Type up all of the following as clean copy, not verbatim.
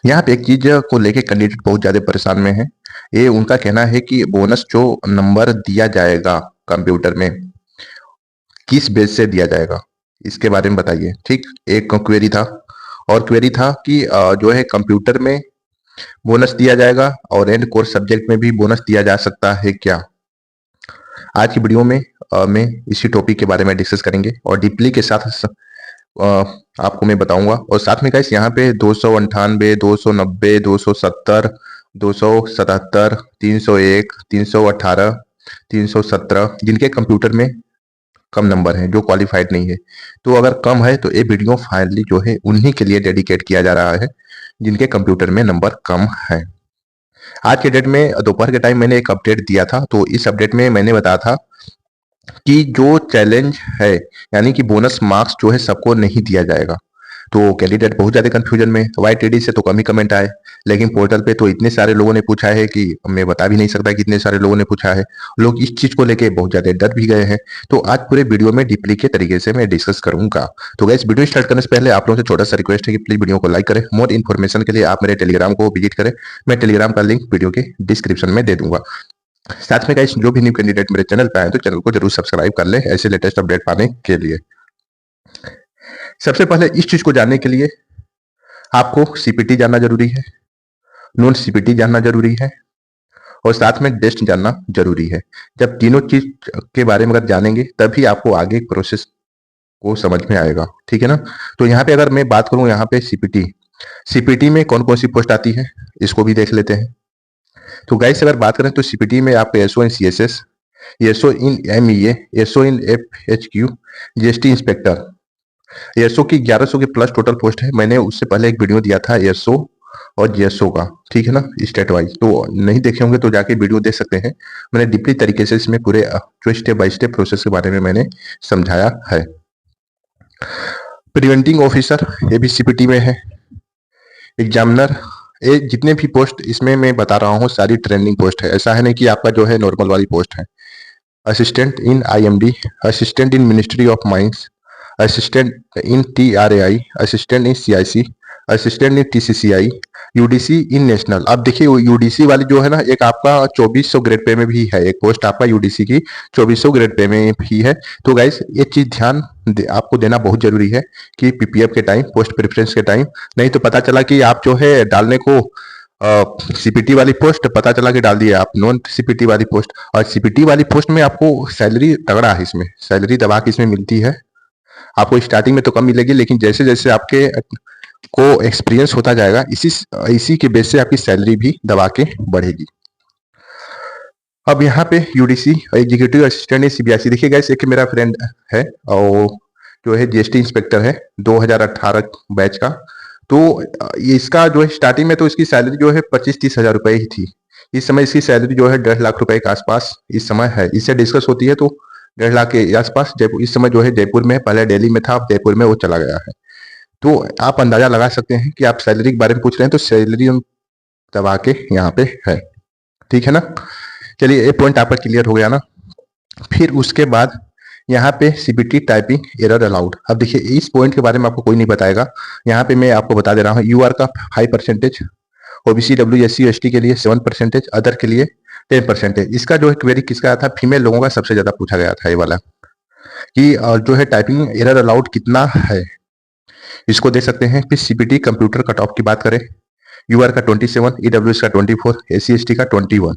यहाँ पे एक चीज को लेके कैंडिडेट बहुत ज्यादा परेशान में है। ये उनका कहना है कि बोनस जो नंबर दिया जाएगा कंप्यूटर में, किस बेस से दिया जाएगा, इसके बारे में बताइए। ठीक, एक क्वेरी था। और क्वेरी था कि जो है कंप्यूटर में बोनस दिया जाएगा और एंड कोर्स सब्जेक्ट में भी बोनस दिया जा सकता है क्या। आज की वीडियो में मैं इसी टॉपिक के बारे में डिस्कस करेंगे और डीपली के साथ अ, आपको मैं बताऊंगा। और साथ में गाइस यहाँ पे 298, 290, 270, 277, 301, 318, 317 जिनके कंप्यूटर में कम नंबर हैं, जो क्वालिफाइड नहीं है। तो अगर कम है तो ये वीडियो फाइनली जो है उन्हीं के लिए डेडिकेट किया जा रहा है जिनके कंप्यूटर में नंबर कम है। आज के डेट में दोपहर के टाइम मैंने एक अपडेट दिया था, तो इस अपडेट में मैंने बताया था कि जो चैलेंज है, यानी कि बोनस मार्क्स जो है सबको नहीं दिया जाएगा। तो कैंडिडेट बहुत ज्यादा कंफ्यूजन में। वाईटीडी से तो कम ही कमेंट आए, लेकिन पोर्टल पे तो इतने सारे लोगों ने पूछा है कि मैं बता भी नहीं सकता कि इतने सारे लोगों ने पूछा है। लोग इस चीज को लेके बहुत ज्यादा डर भी गए हैं। तो आज पूरे वीडियो में डीपली के तरीके से मैं डिस्कस करूंगा। तो गाइस, वीडियो स्टार्ट करने से पहले आप लोगों से छोटा सा रिक्वेस्ट है कि प्लीज वीडियो को लाइक करें। मोर इन्फॉर्मेशन के लिए आप मेरे टेलीग्राम को विजिट करें। मैं टेलीग्राम का लिंक वीडियो के डिस्क्रिप्शन में दे दूंगा। साथ में गाइस, जो भी न्यू कैंडिडेट मेरे चैनल पे आए तो चैनल को जरूर सब्सक्राइब कर ले ऐसे लेटेस्ट अपडेट पाने के लिए। सबसे पहले इस चीज को जानने के लिए आपको सीपीटी जानना जरूरी है, नॉन सीपीटी जानना जरूरी है और साथ में डेस्ट जानना जरूरी है। जब तीनों चीज के बारे में अगर जानेंगे तभी आपको आगे प्रोसेस को समझ में आएगा। ठीक है ना। तो यहाँ पे अगर मैं बात करूं, यहाँ पे सीपीटी, सीपीटी में कौन कौन सी पोस्ट आती है इसको भी देख लेते हैं। तो गाइस, अगर बात करें तो सीपीटी में आपको एसओ इन सीएसएस, एसओ इन एमईए, एसओ इन एफएचक्यू, जीएसटी इंस्पेक्टर, एसओ की 1100 के प्लस टोटल पोस्ट है। मैंने उससे पहले एक वीडियो दिया था एसओ और जीएसओ का, ठीक है ना, स्टेट वाइज। तो नहीं देखे होंगे तो जाके वीडियो देख सकते हैं। मैंने डीपली तरीके से इसमें पूरे जो स्टेप बाय स्टेप प्रोसेस के बारे में मैंने समझाया है। प्रिवेंटिंग ऑफिसर, ये भी सीपीटी में है। एग्जामिनर, ये जितने भी पोस्ट इसमें मैं बता रहा हूँ सारी ट्रेंडिंग पोस्ट है, ऐसा है नहीं कि आपका जो है नॉर्मल वाली पोस्ट है। Assistant in IMD, assistant in ministry of mines, assistant in TRAI, assistant in CIC, assistant in TCCI, UDC in national. अब देखिए यूडीसी वाली जो है ना, एक आपका 2400 ग्रेड पे में भी है, एक पोस्ट आपका यूडीसी की 2400 ग्रेड पे में भी है। तो गाइस, ये चीज ध्यान आपको देना बहुत जरूरी है कि पीपीएफ के टाइम, पोस्ट प्रेफरेंस के टाइम, नहीं तो पता चला कि आप जो है डालने को सीपीटी वाली पोस्ट पता चला कि डाल दिए आप नॉन सीपीटी वाली पोस्ट। और सीपीटी वाली पोस्ट में आपको सैलरी तगड़ा है, इसमें सैलरी दबा के इसमें मिलती है। आपको स्टार्टिंग में तो कम मिलेगी, लेकिन जैसे जैसे आपके को एक्सपीरियंस होता जाएगा इसी इसी के बेस से आपकी सैलरी भी दबा के बढ़ेगी। अब यहाँ पे यूडीसी एग्जीक्यूटिव असिस्टेंट सीबीआईसी, देखिए गाइस, एक मेरा फ्रेंड है और जो है जीएसटी इंस्पेक्टर है 2018 बैच का। तो इसका जो है स्टार्टिंग में तो इसकी सैलरी जो है 25-30 हजार रुपए ही थी। इस समय इसकी सैलरी जो है 1.5 लाख रुपए के आसपास इस समय है। इससे डिस्कस होती है तो 1.5 लाख के आसपास जयपुर इस समय जो है जयपुर में, पहले दिल्ली में था, अब जयपुर में वो चला गया है। तो आप अंदाजा लगा सकते हैं कि आप सैलरी के बारे में पूछ रहे हैं तो सैलरी हम दबा के यहाँ पे है। ठीक है ना। चलिए, ये पॉइंट आपका क्लियर हो गया ना। फिर उसके बाद यहाँ पे सीबीटी टाइपिंग एरर अलाउड। अब देखिए, इस पॉइंट के बारे में आपको कोई नहीं बताएगा। यहाँ पे मैं आपको बता दे रहा हूँ। यूआर का 5%, ओबीसी डब्ल्यू एस टी के लिए 7%, अदर के लिए 10%। इसका जो है क्वेरी किसका आया था, फीमेल लोगों का सबसे ज्यादा पूछा गया था ये वाला, कि जो है टाइपिंग एरर अलाउड कितना है, इसको दे सकते हैं। फिर सीपीटी कंप्यूटर कट ऑफ की बात करें, यूआर का 27, ईडब्ल्यूएस का 24, एससी एसटी का 21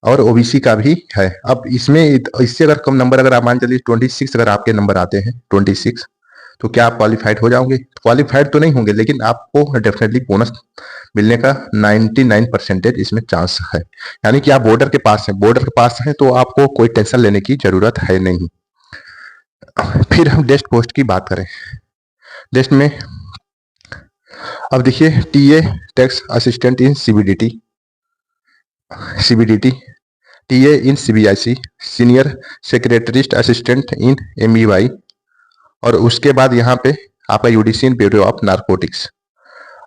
और ओबीसी का भी है। अब इसमें इससे अगर कम नंबर, अगर आप मान चलिए 26 अगर आपके नंबर आते हैं 26, तो क्या आप क्वालिफाइड हो जाओगे? क्वालिफाइड तो नहीं होंगे, लेकिन आपको डेफिनेटली बोनस मिलने का 99% इसमें चांस है। यानी कि आप बॉर्डर के पास हैं, बॉर्डर के पास हैं तो आपको कोई टेंशन लेने की जरूरत है नहीं। फिर हम डेस्ट पोस्ट की बात करें। डेस्ट में अब देखिए, TA tax assistant in CBDT, CBDT, TA in CBIC, senior secretariat assistant in MEY, और उसके बाद यहाँ पे आपका UDC in bureau of narcotics.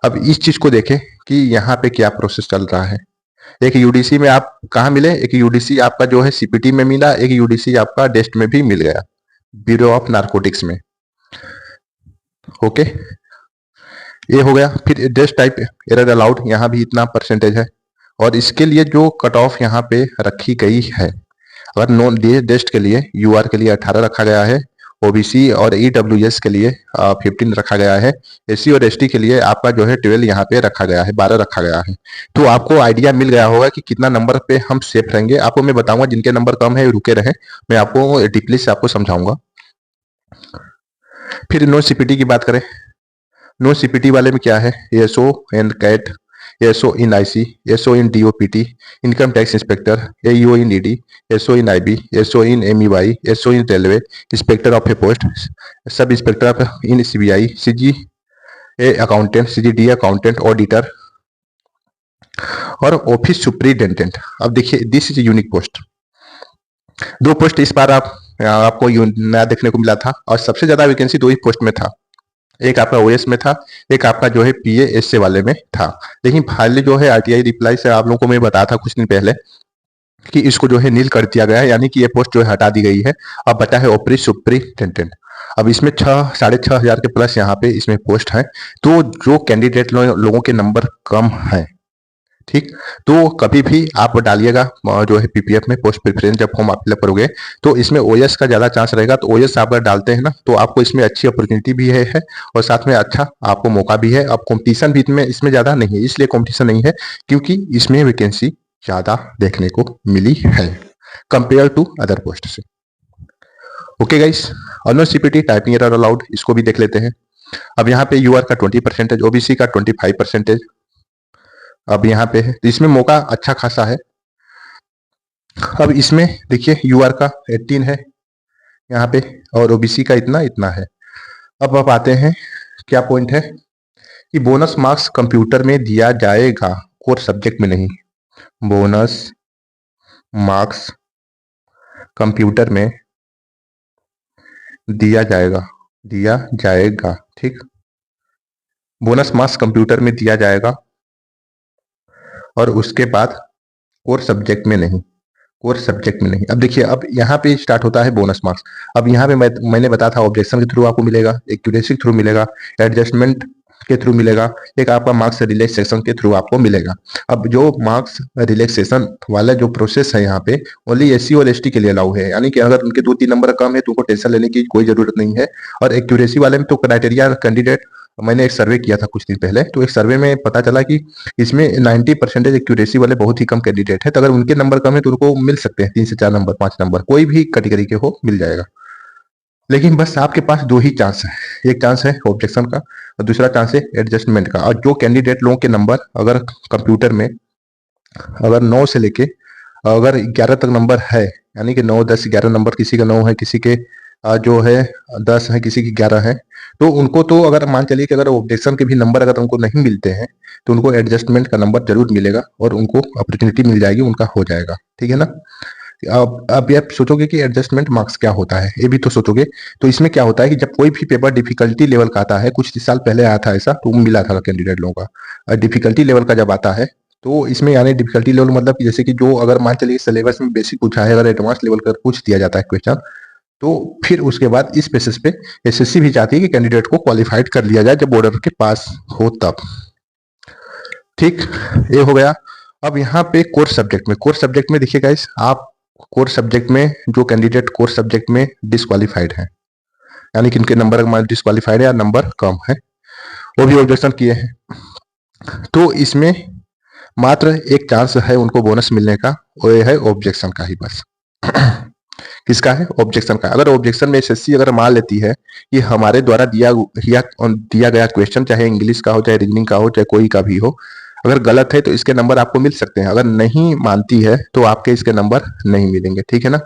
अब इस चीज को देखें कि यहाँ पे क्या प्रोसेस चल रहा है। एक यूडीसी में आप कहाँ मिले, एक यूडीसी आपका जो है सीपीटी में मिला, एक यूडीसी आपका डेस्ट में भी मिल गया, ब्यूरो ऑफ नारकोटिक्स में। ओके। ये हो गया। फिर डेस्ट टाइप एरर अलाउड, यहाँ भी इतना परसेंटेज है। और इसके लिए जो कट ऑफ यहाँ पे रखी गई है, अगर नॉन डेस्ट के लिए यूआर के लिए 18 रखा गया है, ओबीसी और ईडब्ल्यूएस के लिए 15 रखा गया है, एससी और एसटी के लिए आपका जो है 12 यहाँ पे रखा गया है, 12 रखा गया है। तो आपको आइडिया मिल गया होगा कि कितना नंबर पे हम सेफ रहेंगे। आपको मैं बताऊंगा, जिनके नंबर कम है रुके रहे, मैं आपको डीपली से आपको समझाऊंगा। फिर नॉन सीपीटी की बात करें, नॉन सीपीटी वाले में क्या है, SO and CAT, SO in IC, SO in DOPT, income tax inspector, AEO in ED, SO in IB, SO in MEY, SO in railway, inspector of a post, sub inspector of in CBI, CG A accountant, CGD accountant, auditor और office superintendent. अब देखिए, this is unique post. दो post इस बार आपको नया देखने को मिला था, और सबसे ज्यादा वैकेंसी दो ही पोस्ट में था। एक आपका ओएस में था, एक आपका जो है पीए एसए वाले में था। लेकिन फाइनली जो है आरटीआई रिप्लाई से आप लोगों को मैं बताया था कुछ दिन पहले कि इसको जो है नील कर दिया गया है, यानी कि ये पोस्ट जो है हटा दी गई है। अब बचा है ऑफिस सुप्रिटेंडेंट। अब इसमें 6,500 के प्लस यहाँ पे इसमें पोस्ट है। तो जो कैंडिडेट लोगों के नंबर कम है, ठीक, तो कभी भी आप डालिएगा जो है पीपीएफ में पोस्ट प्रेफरेंस, जब फॉर्म आप फिलअप करोगे तो इसमें ओएस का ज्यादा चांस रहेगा। तो ओएस आप अगर डालते हैं ना, तो आपको इसमें अच्छी अपॉर्चुनिटी भी है और साथ में अच्छा आपको मौका भी है। अब कंपटीशन भी इसमें ज्यादा नहीं है, इसलिए कंपटीशन नहीं है क्योंकि इसमें वैकेंसी ज्यादा देखने को मिली है कंपेयर टू अदर पोस्ट से। Okay guys, honour CPT typing error allowed, इसको भी देख लेते हैं। अब यहाँ पे यूआर का 20%, ओबीसी का 25%। अब यहाँ पे है, तो इसमें मौका अच्छा खासा है। अब इसमें देखिए यूआर का 18 है यहाँ पे, और ओबीसी का इतना इतना है। अब आप आते हैं, क्या पॉइंट है कि बोनस मार्क्स कंप्यूटर में दिया जाएगा, कोर सब्जेक्ट में नहीं। बोनस मार्क्स कंप्यूटर में दिया जाएगा, ठीक। बोनस मार्क्स कंप्यूटर में दिया जाएगा और उसके बाद कोर सब्जेक्ट में नहीं, कोर सब्जेक्ट में नहीं। अब देखिए, अब यहाँ पे स्टार्ट होता है बोनस मार्क्स। अब यहाँ पे मैंने बताया था ऑब्जेक्शन के थ्रू आपको मिलेगा, एक्यूरेसी के थ्रू मिलेगा, एडजस्टमेंट के थ्रू मिलेगा, एक आपका मार्क्स रिलैक्सेशन के थ्रू आपको मिलेगा। अब जो मार्क्स रिलैक्सेशन वाला जो प्रोसेस है यहाँ पे ओनली एससी और एसटी के लिए अलाउ है, यानी कि अगर उनके 2-3 नंबर कम है तो उनको टेंशन लेने की कोई जरूरत नहीं है। और एक्यूरेसी वाले में तो क्राइटेरिया कैंडिडेट, मैंने एक सर्वे किया था कुछ दिन पहले, तो एक सर्वे में पता चला कि इसमें 90% एक्यूरेसी वाले बहुत ही कम कैंडिडेट है। तो अगर उनके नंबर कम है तो उनको मिल सकते हैं 3 से 4 नंबर, 5 नंबर, कोई भी कैटेगरी के हो मिल जाएगा। लेकिन बस आपके पास दो ही चांस है, एक चांस है ऑब्जेक्शन का और दूसरा चांस है एडजस्टमेंट का। और जो कैंडिडेट लोगों के नंबर अगर कंप्यूटर में अगर 9 से लेके अगर 11 तक नंबर है, यानी कि 9, 10, 11 नंबर, किसी का 9 है, किसी के जो है 10 है, किसी की 11 है, तो उनको तो अगर मान चलिए कि अगर ऑब्जेक्शन के भी नंबर अगर उनको नहीं मिलते हैं तो उनको एडजस्टमेंट का नंबर जरूर मिलेगा और उनको अपॉर्चुनिटी मिल जाएगी, उनका हो जाएगा, ठीक है ना। अब ये आप सोचोगे कि एडजस्टमेंट मार्क्स क्या होता है, ये भी तो सोचोगे। तो इसमें क्या होता है कि जब कोई भी पेपर डिफिकल्टी लेवल का आता है, कुछ साल पहले आया था ऐसा, तो मिला था कैंडिडेट लोगों का, डिफिकल्टी लेवल का जब आता है तो इसमें यानी डिफिकल्टी लेवल मतलब कि जैसे कि जो अगर मान चलिए सिलेबस में बेसिक पूछा है, अगर एडवांस लेवल का पूछ दिया जाता है क्वेश्चन, तो फिर उसके बाद इस बेसिस पे एसएससी भी चाहती है कि कैंडिडेट को क्वालिफाइड कर लिया जाए जब बॉर्डर के पास हो तब, ठीक। ये हो गया। अब यहाँ पे कोर्स सब्जेक्ट में, कोर्स सब्जेक्ट में देखिए गाइस, आप कोर्स सब्जेक्ट में जो कैंडिडेट कोर्स सब्जेक्ट में डिस्क्वालीफाइड है, यानी कि इनके नंबर डिस्क्वालीफाइड है या नंबर कम है, वो भी ऑब्जेक्शन किए हैं, तो इसमें मात्र एक चांस है उनको बोनस मिलने का, वो ये है ऑब्जेक्शन का ही बस। किसका है, ऑब्जेक्शन का। अगर ऑब्जेक्शन में एसएससी अगर मान लेती है कि हमारे द्वारा दिया गया क्वेश्चन, चाहे इंग्लिश का हो, चाहे रीजनिंग का हो, चाहे कोई का भी हो, अगर गलत है तो इसके नंबर आपको मिल सकते हैं। अगर नहीं मानती है तो आपके इसके नंबर नहीं मिलेंगे, ठीक है ना।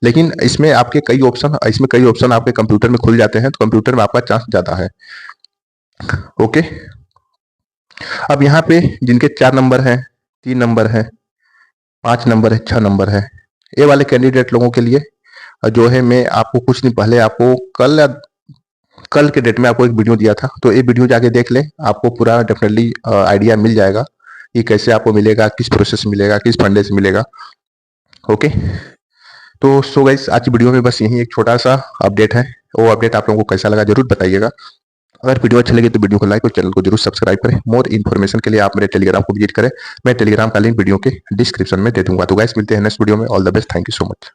लेकिन इसमें आपके कई ऑप्शन आपके कंप्यूटर में खुल जाते हैं, तो कंप्यूटर में आपका चांस ज्यादा है। ओके, अब यहाँ पे जिनके 4 नंबर है, 3 नंबर है, 5 नंबर है, 6 नंबर है, ये वाले कैंडिडेट लोगों के लिए जो है, मैं आपको कुछ दिन पहले आपको कल के डेट में आपको एक वीडियो दिया था, तो ये वीडियो जाके देख ले, आपको पूरा डेफिनेटली आइडिया मिल जाएगा कि कैसे आपको मिलेगा, किस प्रोसेस मिलेगा, किस फंडे से मिलेगा। ओके, तो सो गाइस, आज की वीडियो में बस यही एक छोटा सा अपडेट है। वो अपडेट आप लोगों को कैसा लगा जरूर बताइएगा। अगर वीडियो अच्छी लगे तो वीडियो को लाइक और चैनल को जरूर सब्सक्राइब करें। मोर इन्फॉर्मेशन के लिए आप मेरे टेलीग्राम को विजिट करें। मैं टेलीग्राम का लिंक वीडियो के डिस्क्रिप्शन में दे दूंगा। तो गाइस मिलते हैं नेक्स्ट वीडियो में। All the best, thank you so much.